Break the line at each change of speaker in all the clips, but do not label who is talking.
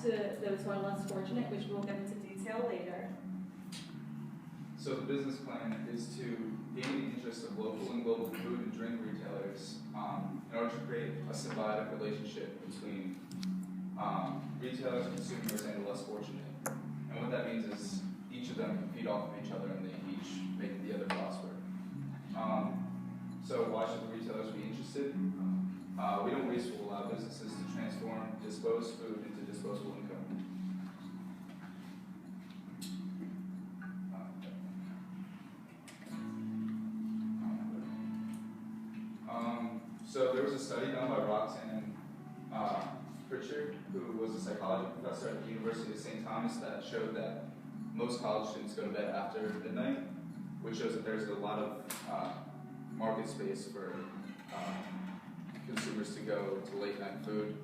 to those who are less fortunate, which we'll get into detail later.
So the business plan is to gain the interest of local and global food and drink retailers in order to create a symbiotic relationship between retailers, consumers, and the less fortunate. And what that means is each of them can feed off of each other and they each make the other prosper. So why should the retailers be interested? We don't waste will allow businesses to transform disposed food into disposable income. So there was a study done by Roxanne Pritchard, who was a psychology professor at the University of St. Thomas, that showed that most college students go to bed after midnight, which shows that there's a lot of market space for consumers to go to late night food.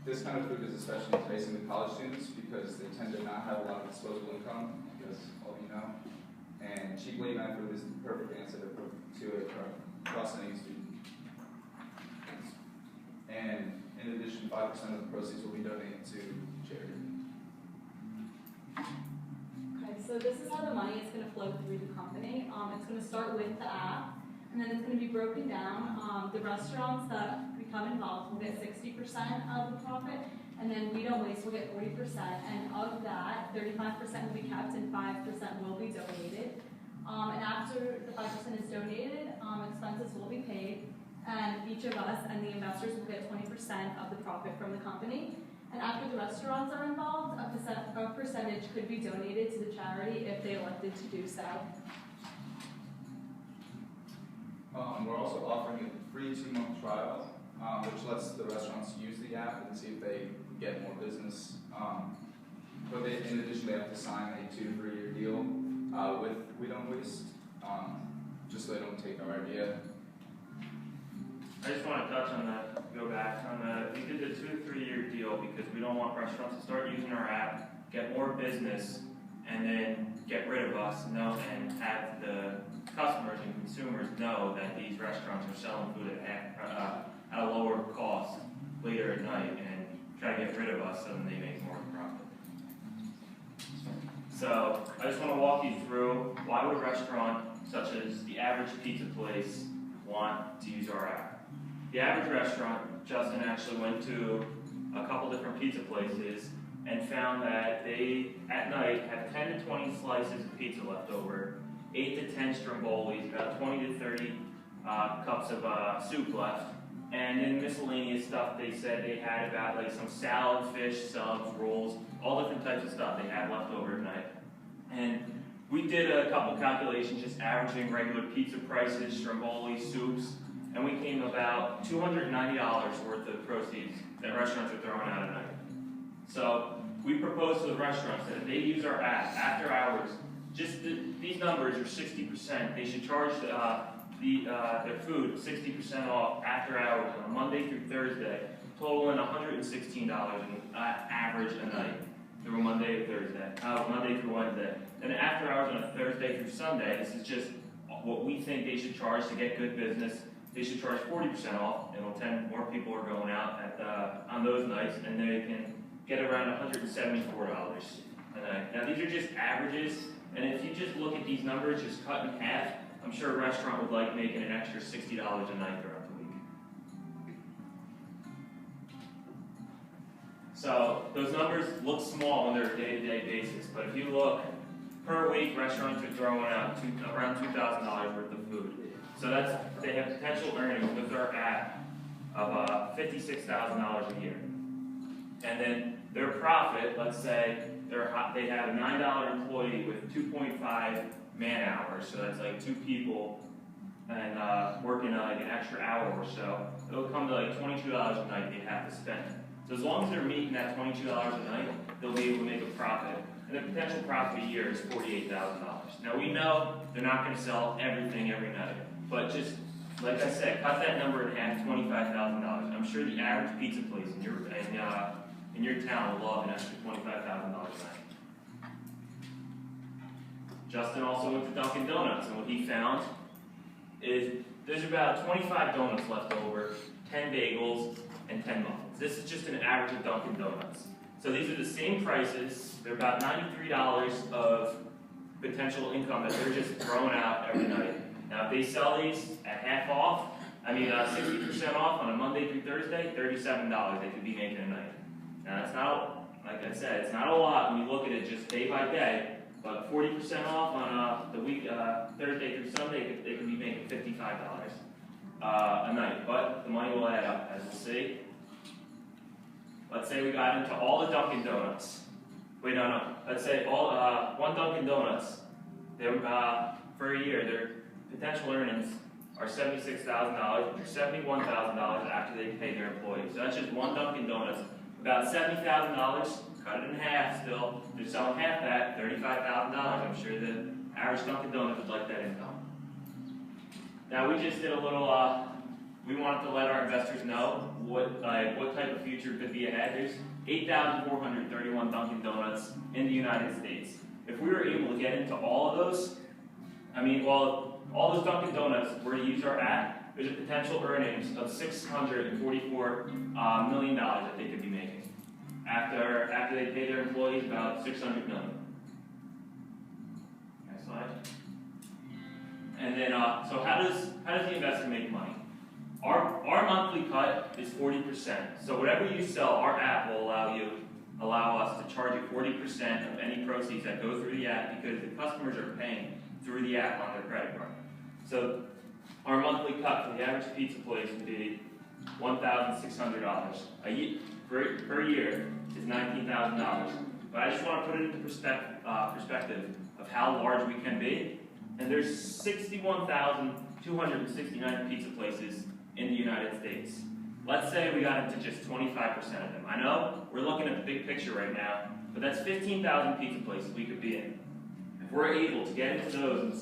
This kind of food is especially enticing to college students because they tend to not have a lot of disposable income, as all of you know. And cheap late night food is the perfect answer to a processing student. And in addition, 5% of the proceeds will be donated to charity.
Okay, so this is how the money is going to flow through the company. It's going to start with the app, and then it's going to be broken down. The restaurants that become involved will get 60% of the profit, and then We Don't Waste will get 40%, and of that, 35% will be kept and 5% will be donated. And after the 5% is donated, expenses will be paid, and each of us and the investors will get 20% of the profit from the company. And after the restaurants are involved, a percentage could be donated to the charity if they elected to do so.
We're also offering a free 2-month trial, which lets the restaurants use the app and see if they get more business. But in addition, they have to sign a 2 to 3 year deal with We Don't Waste, just so they don't take our idea.
I just want to touch on that, go back on that. We did the 2 to 3 year deal because we don't want restaurants to start using our app, get more business, and then get rid of us, and have the customers and consumers know that these restaurants are selling food at a lower cost later at night and try to get rid of us so then they make more profit. So I just want to walk you through why would a restaurant such as the average pizza place want to use our app. The average restaurant, Justin actually went to a couple different pizza places and found that they, at night, have 10 to 20 slices of pizza left over, 8 to 10 strombolis, about 20 to 30 cups of soup left, and in miscellaneous stuff they said they had about like some salad, fish, subs, rolls, all different types of stuff they had left over at night. And we did a couple calculations just averaging regular pizza prices, stromboli, soups, and we came about $290 worth of proceeds that restaurants are throwing out at night. So we proposed to the restaurants that if they use our app after hours, just these numbers are 60%. They should charge their food 60% off after hours on Monday through Thursday, totaling $116 average a night through Monday to Thursday, Monday through Wednesday. And after hours on a Thursday through Sunday, this is just what we think they should charge to get good business. They should charge 40% off, and 10 more people are going out on those nights, and they can get around $174 a night. Now these are just averages, and if you just look at these numbers, just cut in half, I'm sure a restaurant would like making an extra $60 a night throughout the week. So those numbers look small on their day-to-day basis, but if you look per week, restaurants are throwing out around $2,000 worth of food. So they have potential earnings with our app of $56,000 a year. And then their profit, let's say they have a $9 employee with 2.5 man hours, so that's like 2 people and working like an extra hour or so. It'll come to like $22 a night they have to spend. So as long as they're meeting that $22 a night, they'll be able to make a profit. And the potential profit a year is $48,000. Now we know they're not going to sell everything every night, but just like I said, cut that number in half, $25,000. I'm sure the average pizza place in your town will love an extra $25,000 a night. Justin also went to Dunkin' Donuts, and what he found is there's about 25 donuts left over, 10 bagels, and 10 muffins. This is just an average of Dunkin' Donuts. So these are the same prices. They're about $93 of potential income that they're just throwing out every night. Now, if they sell these at half off, 60% off on a Monday through Thursday, $37 they could be making a night. Now, that's not, like I said, it's not a lot when you look at it just day by day, but 40% off on the week, Thursday through Sunday, they could be making $55 a night. But the money will add up, as we'll see. Let's say we got into all the Dunkin' Donuts. Wait, no. Let's say all one Dunkin' Donuts, for a year, their potential earnings are $76,000 or $71,000 after they pay their employees. So that's just one Dunkin' Donuts. About $70,000, cut it in half still. They're selling half that, $35,000. I'm sure the average Dunkin' Donuts would like that income. Now we just did a little, we wanted to let our investors know what type of future could be ahead. There's 8,431 Dunkin' Donuts in the United States. If we were able to get into all of those, all those Dunkin' Donuts were to use our app, there's a potential earnings of $644 million that they could be making. After they pay their employees about $600 million. Next slide. And then, so how does the investor make money? Our monthly cut is 40%. So whatever you sell, our app will allow us to charge you 40% of any proceeds that go through the app because the customers are paying through the app on their credit card. So our monthly cut for the average pizza place would be $1,600 a year. Per year is $19,000. But I just want to put it into perspective of how large we can be. And there's 61,269 pizza places in the United States. Let's say we got into just 25% of them. I know we're looking at the big picture right now, but that's 15,000 pizza places we could be in. If we're able to get into those and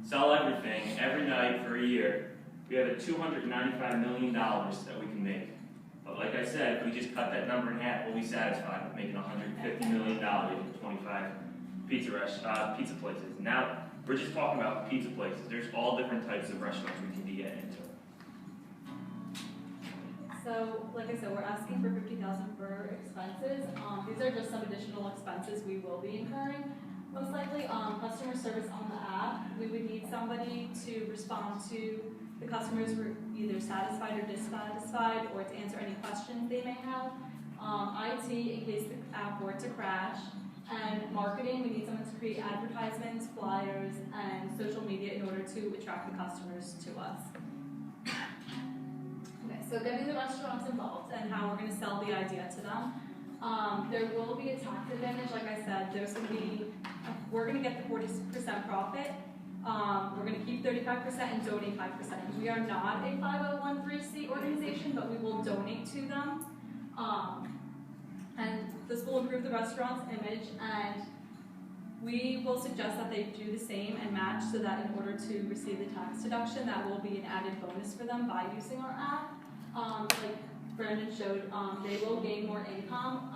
sell everything every night for a year, we have a $295 million that we can make. But like I said, if we just cut that number in half, we'll be satisfied with making $150 million in 25 pizza places. Now, we're just talking about pizza places. There's all different types of restaurants we can be getting into.
So, like I said, we're asking for $50,000 for expenses. These are just some additional expenses we will be incurring. Most likely, customer service on the app. We would need somebody to respond to the customers who are either satisfied or dissatisfied, or to answer any questions they may have. IT, in case the app were to crash. And marketing, we need someone to create advertisements, flyers, and social media in order to attract the customers to us. Okay, so getting the restaurants involved and how we're going to sell the idea to them. There will be a tax advantage, like I said. We're going to get the 40% profit. We're going to keep 35% and donate 5%. We are not a 501(c) organization, but we will donate to them. And this will improve the restaurant's image, and we will suggest that they do the same and match, so that in order to receive the tax deduction, that will be an added bonus for them by using our app. Like Brandon showed, they will gain more income.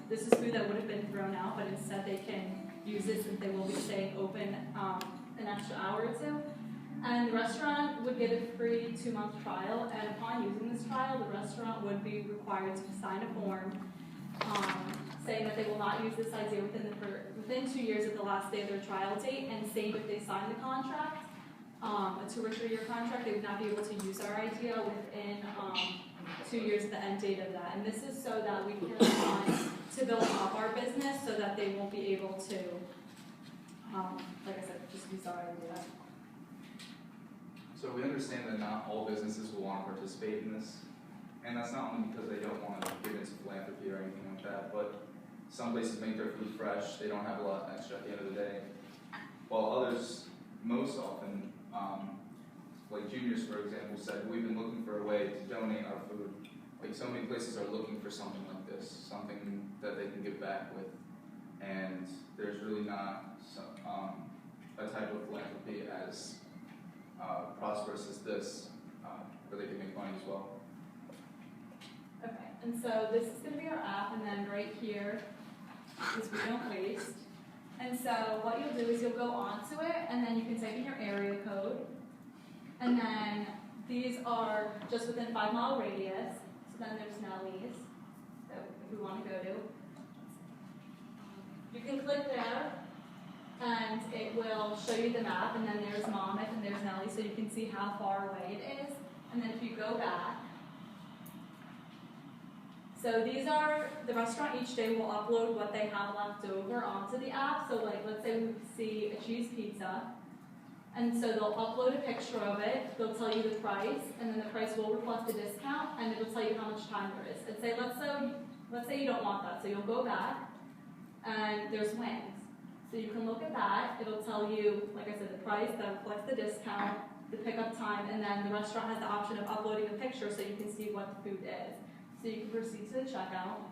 This is food that would have been thrown out, but instead they can use this since they will be staying open an extra hour or two. And the restaurant would get a free 2-month trial, and upon using this trial, the restaurant would be required to sign a form saying that they will not use this idea within 2 years of the last day of their trial date, and same if they sign the contract, a 2 or 3 year contract, they would not be able to use our idea within 2 years of the end date of that. And this is so that we can to build up our business, so that they won't be able to, like I said, just use our idea.
So we understand that not all businesses will want to participate in this, and that's not only because they don't want to give into philanthropy or anything like that, but some places make their food fresh, they don't have a lot extra at the end of the day, while others, most often, like Juniors, for example, said, we've been looking for a way to donate our food. Like, so many places are looking for something like this, something that they can give back with, and there's really not a type of philanthropy as prosperous as this, where they can make money as well.
Okay, and so this is going to be our app, and then right here is We Don't Waste. And so what you'll do is you'll go onto it, and then you can type in your area code, and then These are just within 5-mile radius. So then there's Nellie's, that if we want to go to. You can click there, and it will show you the map, and then there's Monmouth and there's Nellie, so you can see how far away it is. And then if you go back, so these are, the restaurant each day will upload what they have left over onto the app. So like, let's say we see a cheese pizza, and so they'll upload a picture of it, they'll tell you the price, and then the price will reflect the discount, and it'll tell you how much time there is. And say, let's say you don't want that, so you'll go back, and there's wings. So you can look at that, it'll tell you, like I said, the price, that reflects the discount, the pickup time, and then the restaurant has the option of uploading a picture so you can see what the food is. So you can proceed to the checkout,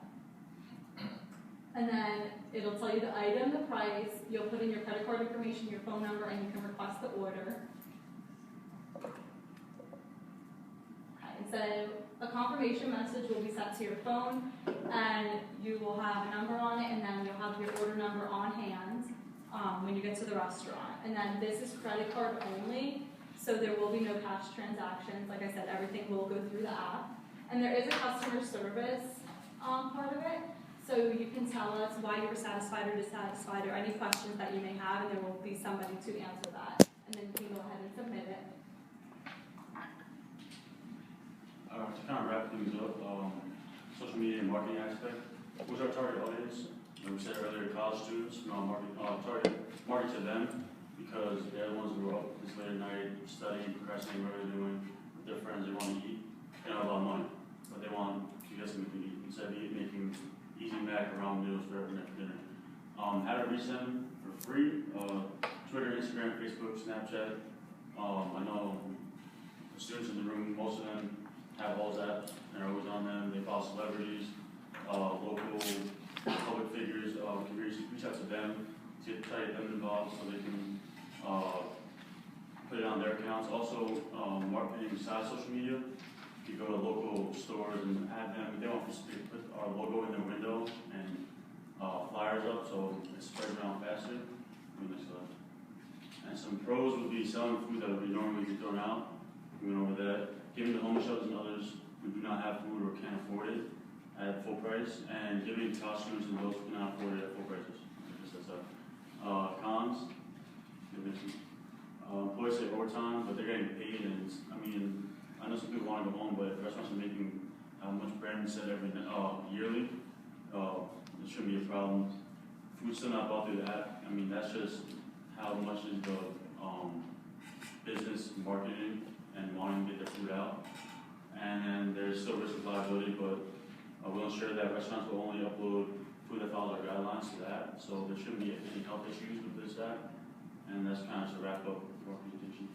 and then it'll tell you the item, the price, you'll put in your credit card information, your phone number, and you can request the order. Okay, and so a confirmation message will be sent to your phone, and you will have a number on it, and then you'll have your order number on hand when you get to the restaurant. And then this is credit card only, so there will be no cash transactions. Like I said, everything will go through the app. And there is a customer service part of it, so you can tell us why you were satisfied or dissatisfied or any questions that you may have, and there will be somebody to answer that. And then you can go ahead and submit it.
To kind of wrap things up, social media and marketing aspect. Who's our target audience? Like we said earlier, college students. Market to them because they're the ones who are up this late at night studying, procrastinating, whatever they're doing with their friends. They want to eat. They don't have a lot of money, but they want to get something to eat instead of making easy mac-around meals for every night for dinner. How to reach them for free? Twitter, Instagram, Facebook, Snapchat. I know the students in the room, most of them have all those apps and are always on them. They follow celebrities, local public figures. Can reach out to them, try to get them involved so they can put it on their accounts. Also, marketing besides social media. You go to local stores and add them. They want to put our logo in their window and flyers up so it spreads around faster. And some pros would be selling food that would be normally be thrown out. We went over that. Giving to homeless shelters and others who do not have food or can't afford it at full price, and giving to college students and those who cannot afford it at full prices. Cons. Employees say overtime, but they're getting paid, and I know some people want to go home, but restaurants are making much bread instead every yearly. It shouldn't be a problem. Food's still not bought through the app. That's just how much is the business marketing and wanting to get their food out. And then there's still risk of liability, but we'll ensure that restaurants will only upload food that follows our guidelines to that. So there shouldn't be any health issues with this app. And that's kind of to wrap up our presentation.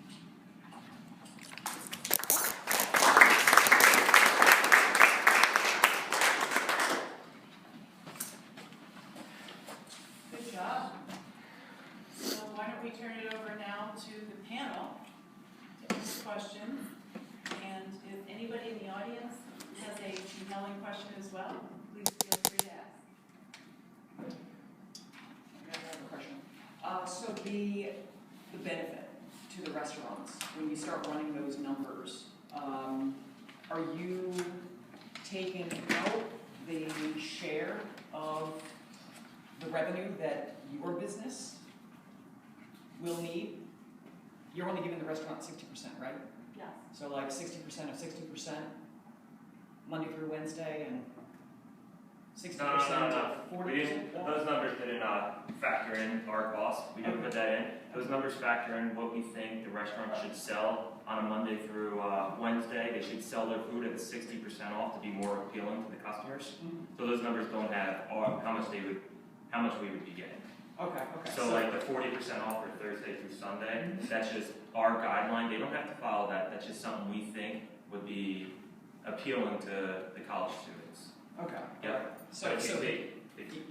Good job. So why don't we turn it over now to the panel to ask questions. And if anybody in the audience has a compelling question as well, please feel free to ask.
I have a question. So the benefit to the restaurants, when you start running those numbers, are you taking out the share of the revenue that your business will need? You're only giving the restaurant 60%, right?
Yes.
So like 60% of 60%, Monday through Wednesday, and 60%
No.
of 40%?
Those numbers didn't factor in our cost. We didn't put that in. Those numbers factor in what we think the restaurant should sell on a Monday through Wednesday. They should sell their food at 60% off to be more appealing to the customers.
Mm-hmm.
So those numbers don't have how much we would be getting.
Okay.
So like the 40% off for Thursday through Sunday, that's just our guideline. They don't have to follow that. That's just something we think would be appealing to the college students.
Okay.
Yep.
So,
But if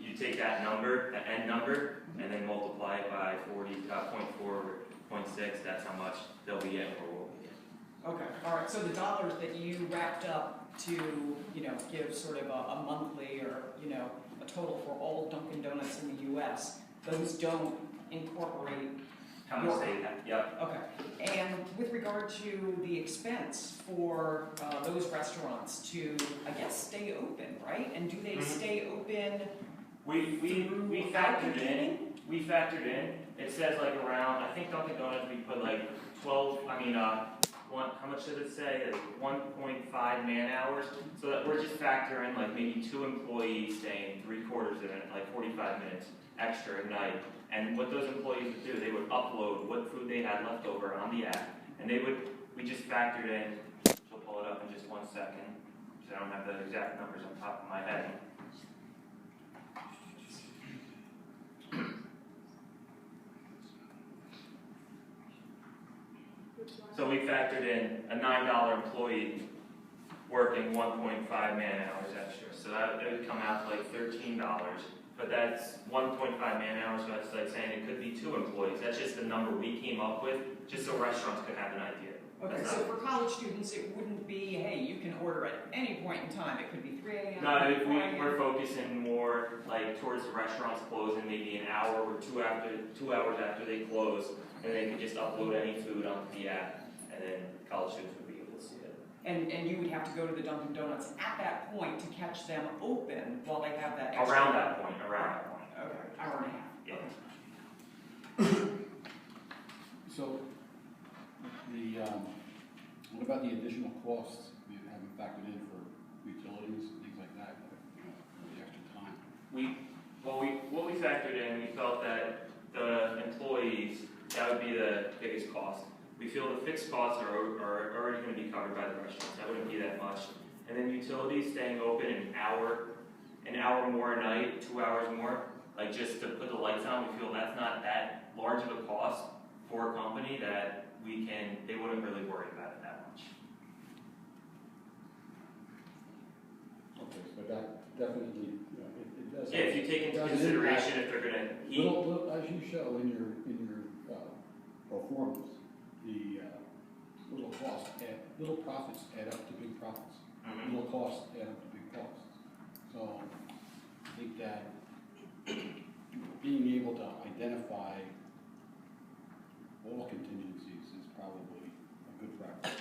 you take that number, the end number, and then multiply it by 0.6, that's how much they'll be getting or will be getting.
okay, all right. So the dollars that you wrapped up to, give sort of a monthly or, a total for all Dunkin' Donuts in the U.S., those don't incorporate
How much they have, yep.
Okay, and with regard to the expense for those restaurants to, I guess, stay open, right? And do they stay open
We
throughout the
factored in,
meeting?
we factored in, it says like around, I think Dunkin' Donuts, we put like 12, how much did it say? Like 1.5 man hours. So that we're just factoring like maybe 2 employees staying 3/4 of it, like 45 minutes extra a night. And what those employees would do, they would upload what food they had left over on the app. And we just factored in, she'll pull it up in just 1 second, because I don't have the exact numbers on top of my head. So we factored in a $9 employee working 1.5 man hours extra. So that would come out to like $13. But that's 1.5 man hours, so that's like saying it could be 2 employees. That's just the number we came up with, just so restaurants could have an idea.
Okay, so for college students, it wouldn't be, hey, you can order at any point in time. It could be 3 a.m.
No,
4 a.m.
we're focusing more like towards the restaurants closing, maybe an hour or 2 hours after they close, and they could just upload any food onto the app, and then college students would be able to see it.
And you would have to go to the Dunkin' Donuts at that point to catch them open while they have that extra.
Around that point.
Okay, hour and a half.
Yeah.
So, what about the additional costs you haven't factored in for utilities, things like that, for the extra time?
What we factored in, we felt that the employees, that would be the biggest cost. We feel the fixed costs are already going to be covered by the restaurants. That wouldn't be that much. And then utilities staying open an hour more a night, 2 hours more, like just to put the lights on. We feel that's not that large of a cost for a company that they wouldn't really worry about it that much.
Okay, but that definitely, it does.
Yeah, if you take into
does
consideration if they're going to heat.
Little, as you show in your performance, the little profits add up to big profits.
Mm-hmm.
Little costs add up to big costs. So I think that being able to identify all contingencies is probably a good practice.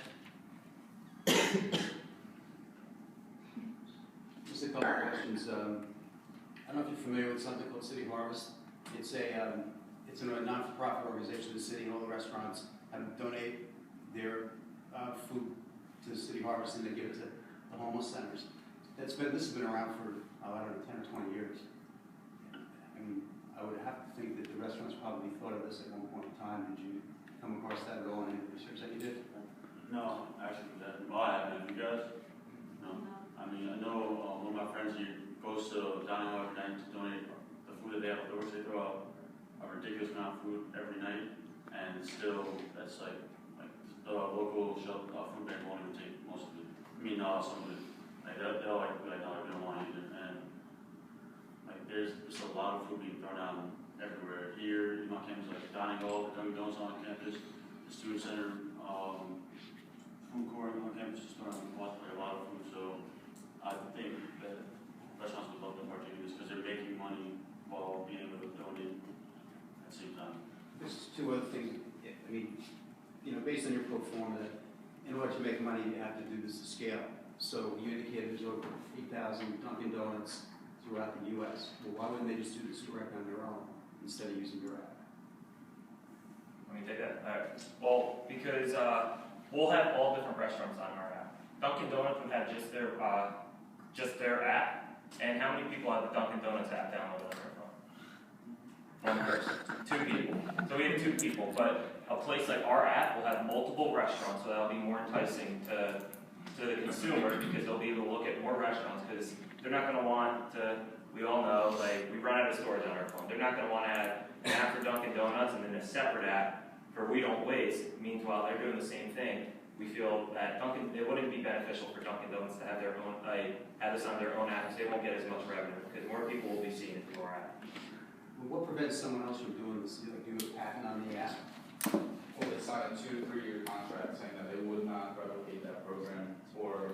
Just a couple of questions. I don't know if you're familiar with something called City Harvest. It's a non-for-profit organization. The city and all the restaurants donate their food to City Harvest, and they give it to the homeless centers. This has been around for, I don't know, 10 or 20 years. I mean, I would have to think that the restaurants probably thought of this at one point in time. Did you come across that at all in any research that you did?
No, actually, I haven't. You guys? No. I mean, I know one of my friends here goes to dining hall every night to donate the food that they have outdoors. They throw out a ridiculous amount of food every night, and still, that's like the local food bank won't even take most of it. I mean, some of it. Like, they'll like, no, I don't want it. And like, there's just a lot of food being thrown out everywhere. Here, on campus, like dining hall, the Dunkin' Donuts on campus, the student center, food court on campus is throwing out a lot of food. So I think that restaurants would love to partake in this because they're making money while being able to donate at the same time.
There's 2 other things. I mean, based on your pro forma, in order to make money, you have to do this to scale. So you indicated there's over 8,000 Dunkin' Donuts throughout the U.S. Well, why wouldn't they just do this direct on their own instead of using your app?
Let me take that. All right. Well, because we'll have all different restaurants on our app. Dunkin' Donuts would have just their app. And how many people have the Dunkin' Donuts app downloaded on their phone? 1 person. 2 people. So we have 2 people. But a place like our app will have multiple restaurants, so that'll be more enticing to the consumer because they'll be able to look at more restaurants because they're not going to want to. We all know, like, we run out of stores on our phone. They're not going to want to have an app for Dunkin' Donuts and then a separate app for We Don't Waste. Meanwhile, they're doing the same thing. We feel that it wouldn't be beneficial for Dunkin' Donuts to have their own, have this on their own app because they won't get as much revenue because more people will be seeing it through our app.
Well, what prevents someone else from doing this? Like, do a patent on the app?
Well, they signed a 2 to 3 year contract saying that they would not replicate that program or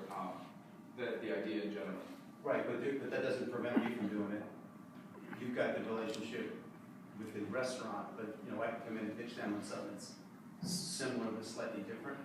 the idea in general.
Right, but that doesn't prevent you from doing it. You've got the relationship with the restaurant, but, you know, I can come in and pitch them on something that's similar but slightly different.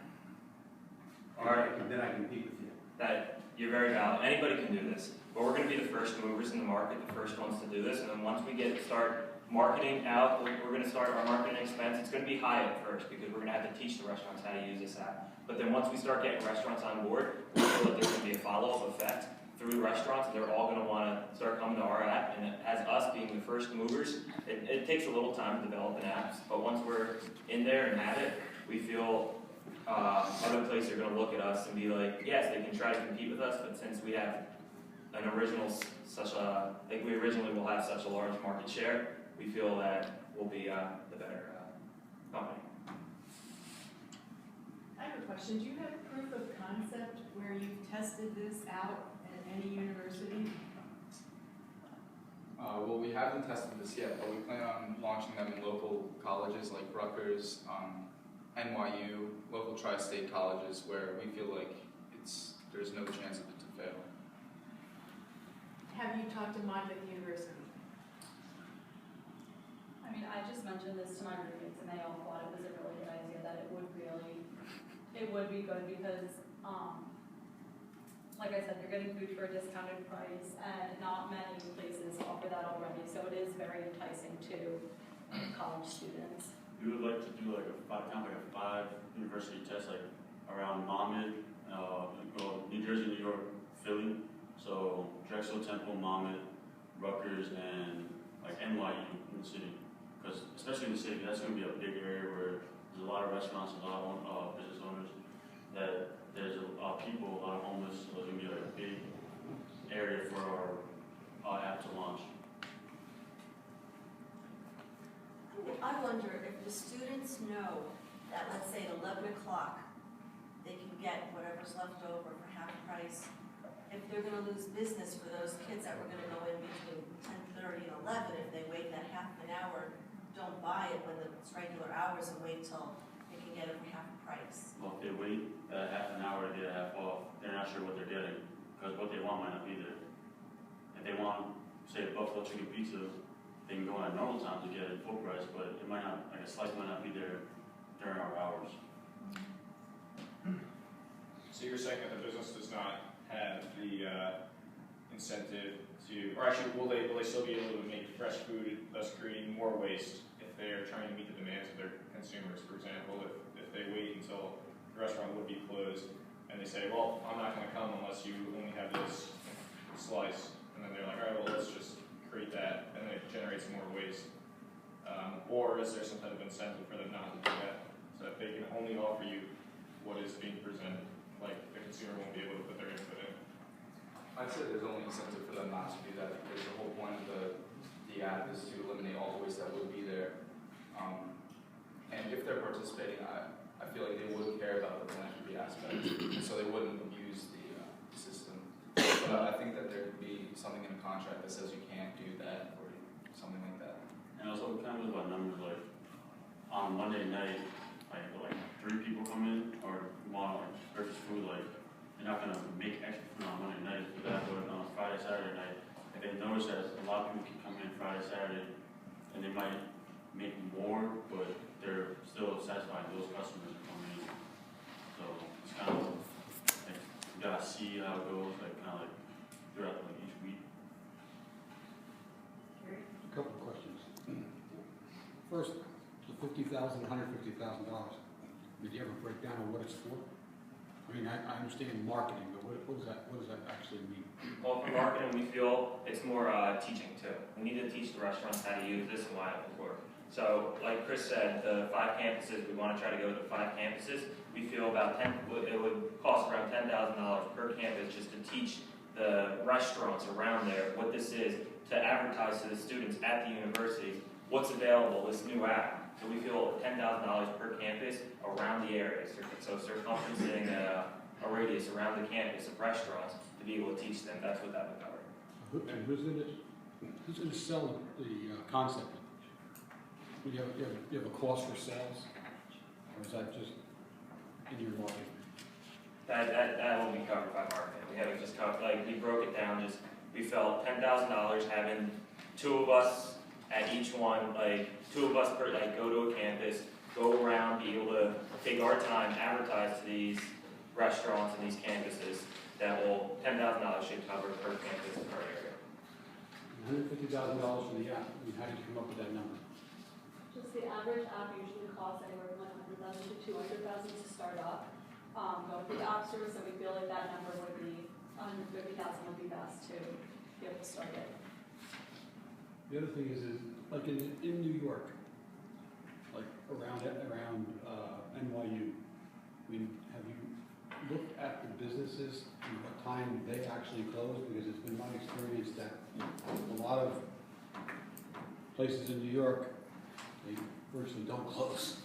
Then I can compete with you.
That you're very valid. Anybody can do this, but we're going to be the first movers in the market, the first ones to do this. And then once we start marketing out, we're going to start our marketing expense. It's going to be high at first because we're going to have to teach the restaurants how to use this app. But then once we start getting restaurants on board, we feel that there's going to be a follow-up effect through the restaurants. They're all going to want to start coming to our app. And as us being the first movers, it takes a little time to develop an app. But once we're in there and have it, we feel other places are going to look at us and be like, yes, they can try to compete with us, but since we have an original, like we originally will have such a large market share, we feel that we'll be the better company.
I have a question. Do you have proof of concept where you've tested this out at any university?
Well, we haven't tested this yet, but we plan on launching them in local colleges like Rutgers, NYU, local tri-state colleges where we feel like there's no chance of it to fail.
Have you talked to Monmouth University?
I mean, I just mentioned this to my roommates and they all thought it was a really good idea, that it would be good because, like I said, they're getting food for a discounted price and not many places offer that already, so it is very enticing to college students.
We would like to do like a five university test, like around Monmouth, New Jersey, New York, Philly. So Drexel, Temple, Monmouth, Rutgers, and like NYU in the city. Because especially in the city, that's going to be a big area where there's a lot of restaurants, a lot of business owners. That there's a lot of people, a lot of homeless. So it's going to be like a big area for our app to launch.
I wonder if the students know that, let's say at 11 o'clock, they can get whatever's left over for half price. If they're going to lose business for those kids that were going to go in between 10:30 and 11, if they wait that half an hour, don't buy it when it's regular hours and wait till they can get it for half price.
Well, if they wait half an hour to get a half off, they're not sure what they're getting because what they want might not be there. If they want, say, a buffalo chicken pizza, they can go on at normal time to get it full price, but it might not, like a slice might not be there during our hours.
So you're saying that the business does not have the incentive to, or actually, will they still be able to make fresh food, thus creating more waste if they are trying to meet the demands of their consumers? For example, if they wait until the restaurant would be closed and they say, well, I'm not going to come unless you only have this slice, and then they're like, all right, well, let's just create that, and it generates more waste. Or is there some type of incentive for them not to do that, so that they can only offer you what is being presented, like the consumer won't be able to put their input in?
I'd say there's only incentive for them not to do that because the whole point of the app is to eliminate all the waste that would be there. And if they're participating, I feel like they would care about the philanthropy aspect, and so they wouldn't abuse the system. But I think that there could be something in a contract that says you can't do that or something like that.
And also, it kind of was about numbers, like on Monday night, like 3 people come in or want like purchase food, like you're not gonna make extra food on Monday night for that, but on Friday, Saturday night, if they notice that a lot of people can come in Friday, Saturday, and they might make more, but they're still satisfying those customers that come in. So it's kind of like you gotta see how it goes, like kind of like throughout like each week.
A couple of questions. First, the $50,000, $150,000. Did you ever break down on what it's for? I mean, I understand marketing, but what does that actually mean?
Well, for marketing, we feel it's more teaching too. We need to teach the restaurants how to use this and why it will work. So, like Chris said, the 5 campuses, we want to try to go to 5 campuses. We feel it would cost around $10,000 per campus just to teach the restaurants around there what this is, to advertise to the students at the universities what's available, this new app. So we feel $10,000 per campus around the area. So circumferencing a radius around the campus of restaurants to be able to teach them. That's what that would cover.
And who's going to sell the concept? Do you have a cost for sales, or is that just in your marketing?
That will be covered by marketing. We haven't just covered, like we broke it down. We felt $10,000 having 2 of us at each one, like 2 of us per, like go to a campus, go around, be able to take our time, advertise to these restaurants and these campuses that will, $10,000 should cover per campus per area.
$150,000 for the app. I mean, how did you come up with that number?
Just the average app usually costs anywhere from like $100,000 to $200,000 to start up. Going through the app store, so we feel like that number would be $150,000 would be best to be able to start it.
The other thing is like in New York, like around NYU. I mean, have you looked at the businesses and what time they actually close? Because it's been my experience that a lot of places in New York, they virtually don't close.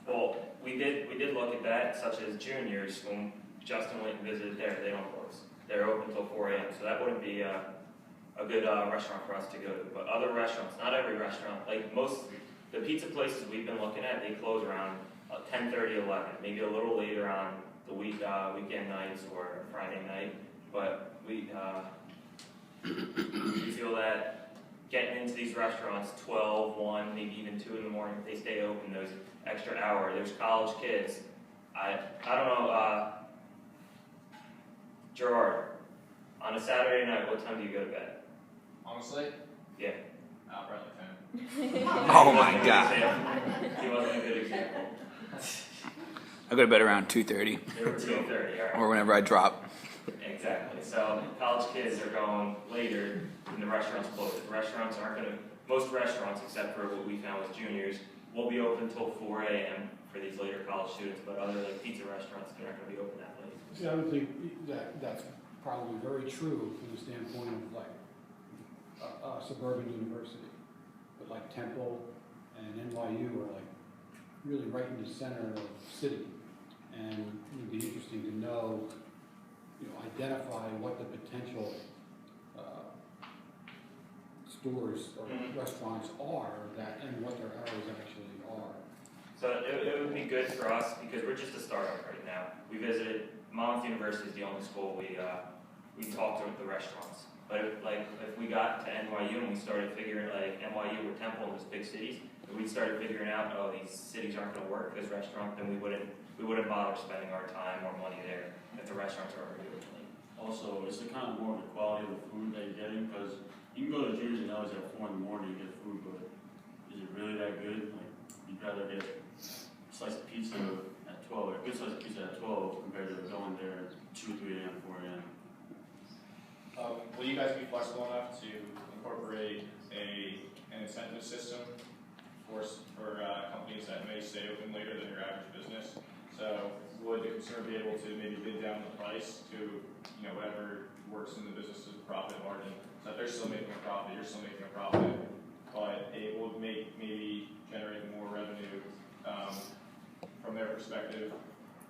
Well, we did look at that, such as juniors, when Justin went and visited there, they don't close. They're open till 4 a.m., so that wouldn't be a good restaurant for us to go to. But other restaurants, not every restaurant, like most, the pizza places we've been looking at, they close around 10:30, 11, maybe a little later on the weekend nights or Friday night. But we feel that getting into these restaurants 12, 1, maybe even 2 in the morning, if they stay open those extra hour. There's college kids. I don't know, Gerard, on a Saturday night, what time do you go to bed?
Honestly?
Yeah.
Probably 10.
Oh my God.
He wasn't a good example.
I go to bed around 2:30
They were 2:30, all right.
or whenever I drop.
Exactly. So college kids are going later and the restaurants close. The restaurants aren't going to, most restaurants, except for what we found with juniors, will be open until 4 a.m. for these later college students, but other like pizza restaurants, they're not going to be open that late.
See, I would think that's probably very true from the standpoint of like suburban university. But like Temple and NYU are like really right in the center of the city. And it would be interesting to know, identify what the potential stores or restaurants are and what their hours actually are.
So it would be good for us because we're just a startup right now. We visited Monmouth University is the only school we talked to the restaurants. But if we got to NYU and we started figuring like NYU or Temple in those big cities, and we started figuring out these cities aren't going to work as restaurants, then we wouldn't bother spending our time or money there if the restaurants are already open.
Also, it's the kind of more of the quality of the food that you're getting, because you can go to Juniors and Ellie's at 4 in the morning and get food, but is it really that good? Like, you'd rather get a slice of pizza at 12, or a good slice of pizza at 12 compared to going there at 2, 3 a.m., 4 a.m.
Will you guys be flexible enough to incorporate an incentive system for companies that may stay open later than your average business? So would the consumer be able to maybe bid down the price to whatever works in the business's profit margin? So if they're still making a profit, you're still making a profit, but it will maybe generate more revenue from their perspective.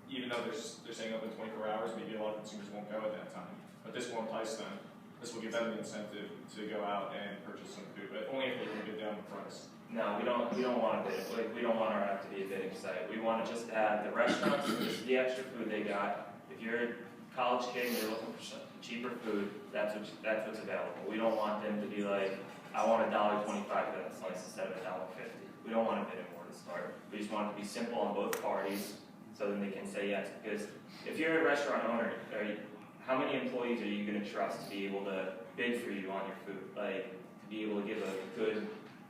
Even though they're staying open 24 hours, maybe a lot of consumers won't go at that time. But this will entice them. This will give them the incentive to go out and purchase some food, but only if they can bid down the price.
No, we don't want to bid. We don't want our app to be a bidding site. We want to just have the restaurants, this is the extra food they got. If you're a college kid and you're looking for some cheaper food, that's what's available. We don't want them to be like, I want $1.25 for that slice instead of $1.50. We don't want to bid it more to start. We just want it to be simple on both parties, so then they can say yes. Because if you're a restaurant owner, how many employees are you going to trust to be able to bid for you on your food? Like, to be able to give a good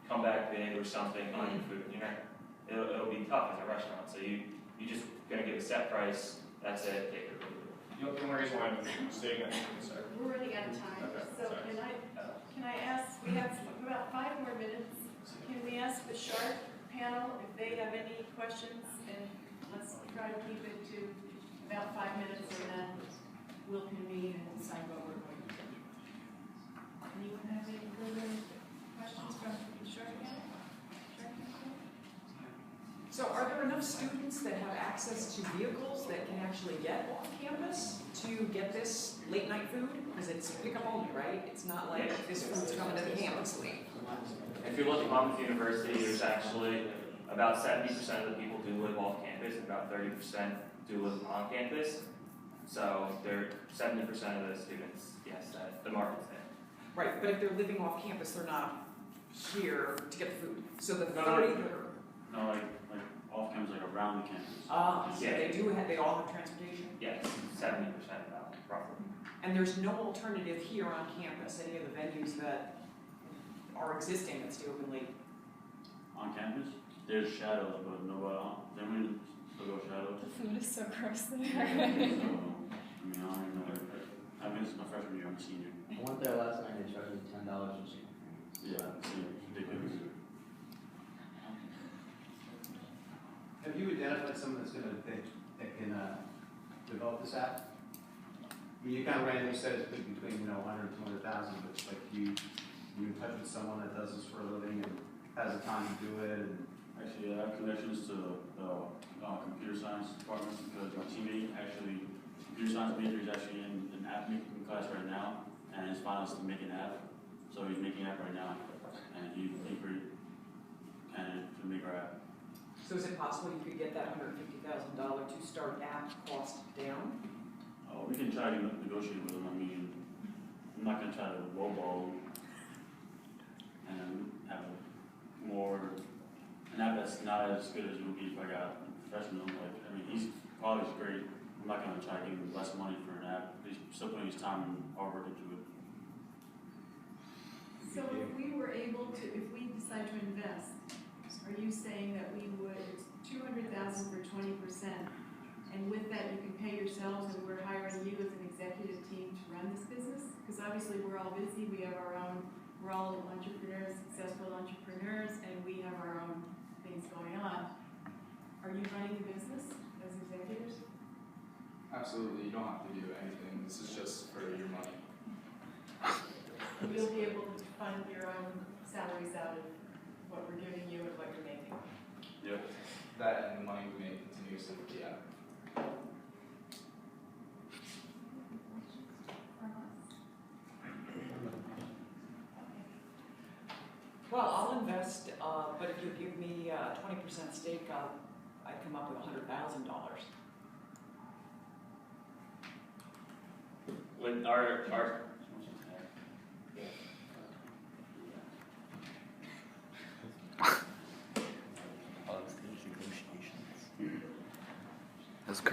comeback bid or something on your food. It'll be tough as a restaurant. So you're just going to give a set price. That's it. Take it.
The only reason why I'm staying at
We're running out of time,
Okay,
so
sorry.
can I ask, we have about 5 more minutes. Can we ask the Sharp panel if they have any questions? And let's try to keep it to about 5 minutes, and then we'll convene and decide what we're going to do. Anyone have any further questions from the Sharp panel?
So are there enough students that have access to vehicles that can actually get off campus to get this late night food? Because it's pickup only, right? It's not like this food's coming to the campus late.
If you look at Monmouth University, there's actually about 70% of the people do live off campus, and about 30% do live on campus. So they're 70% of the students, yes, that the market's there.
Right, but if they're living off campus, they're not here to get the food. So the
No,
30 that are,
No, like off campus, like around the campus.
so they all have transportation?
Yes, 70% about roughly.
And there's no alternative here on campus, any of the venues that are existing that stay open late?
On campus, there's shadows, but no, then we still go shadows.
The food is so gross
So,
there.
I mean, I don't even know. I mean, this is my freshman year, I'm a senior.
I went there last night, they charged me $10 for chicken.
Yeah, it's ridiculous.
Have you identified someone that can develop this app? I mean, you kind of randomly said it's between 100 and 200,000, but like you in touch with someone that does this for a living and has the time to do it. And
Actually, I have connections to the computer science department because my teammate actually, computer science major is actually in an app making class right now, and his final is to make an app. So he's making an app right now, and he's a great candidate to make our app.
So is it possible you could get that $150,000 to start app cost down?
We can try to negotiate with him. I mean, I'm not going to try to lowball him and have an app that's not as good as it would be if I got a professional. Like, I mean, his quality's great. I'm not going to try to give him less money for an app. He's still putting his time and hard work into it.
So if we were able to, if we decide to invest, are you saying that we would, it's $200,000 for 20%, and with that you can pay yourselves and we're hiring you as an executive team to run this business? Because obviously we're all busy, we have our own, we're all entrepreneurs, successful entrepreneurs, and we have our own things going on. Are you running the business as executives?
Absolutely, you don't have to do anything. This is just for your money.
You'll be able to fund your own salaries out of what we're giving you and what you're making.
Yep. That and the money we make continuously with the app.
Well, I'll invest, but if you give me a 20% stake, I'd come up with $100,000.
With our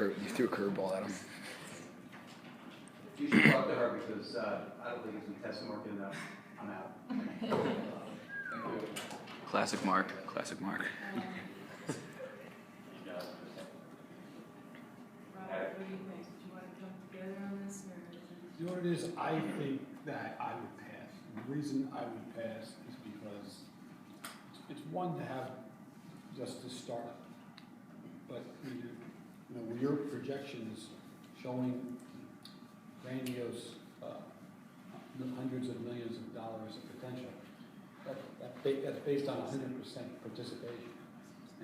You threw a curveball at him.
you should talk to her because I don't think it's a test market enough. I'm out.
Thank you.
Classic Mark. Classic Mark.
Robert, what do you think? Do you want to come together on this, or?
You know what it is? I think that I would pass. And the reason I would pass is because it's one to have just to start up. But when your projections showing grandiose hundreds of millions of dollars of potential, that's based on 100% participation.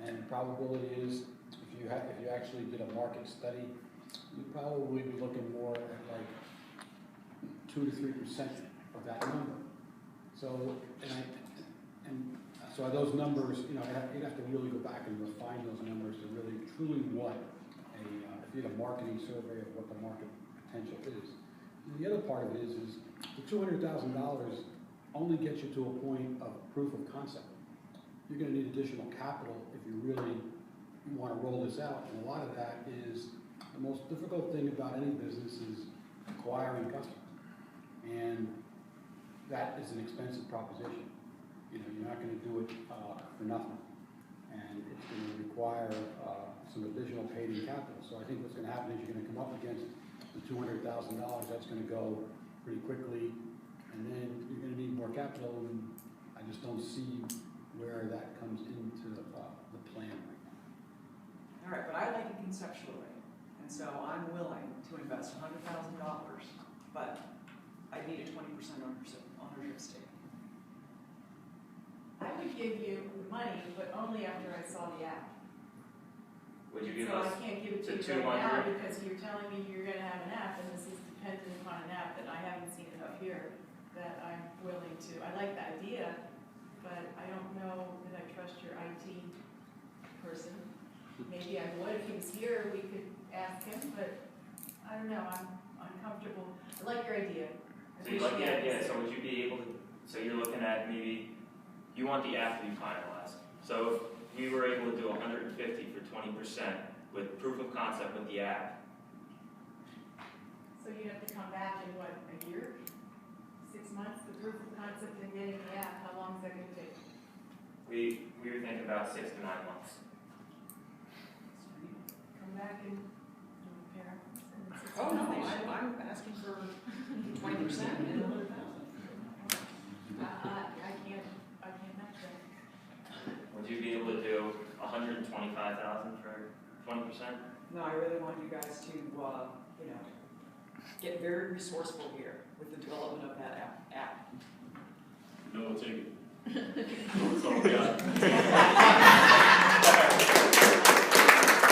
And probability is, if you actually did a market study, you'd probably be looking more at like 2 to 3% of that number. So, so those numbers, you'd have to really go back and refine those numbers to really truly if you did a marketing survey of what the market potential is. And the other part of it is the $200,000 only gets you to a point of proof of concept. You're going to need additional capital if you really want to roll this out. And a lot of that is the most difficult thing about any business is acquiring customers. And that is an expensive proposition. You're not going to do it for nothing. And it's going to require some additional paid-in capital. So I think what's going to happen is you're going to come up against the $200,000. That's going to go pretty quickly. And then you're going to need more capital. And I just don't see where that comes into the plan right now.
All right, but I like it conceptually. And so I'm willing to invest $100,000, but I need a 20% ownership stake.
I would give you the money, but only after I saw the app.
would you give
So
us
I can't give it
the
to you right now
200?
because you're telling me you're gonna have an app and this is dependent upon an app that I haven't seen it up here that I'm willing to. I like the idea, but I don't know that I trust your IT person. Maybe I would, if he was here, we could ask him, but I don't know, I'm uncomfortable. I like your idea. I
So you
wish
like
we
the
had
idea,
this.
so would you be able to, so you're looking at maybe, you want the app to be finalized. So if we were able to do 150 for 20% with proof of concept with the app,
So you'd have to come back in what, a year? 6 months, the proof of concept and getting the app, how long is that gonna take?
we were thinking about 6 to 9 months.
Come back and repair.
Oh, no, I'm asking for 20% and another 1,000.
I can't match that.
Would you be able to do 125,000 for 20%?
No, I really want you guys to, you know, get very resourceful here with the development of that app.
No, we'll take it. That's all we got.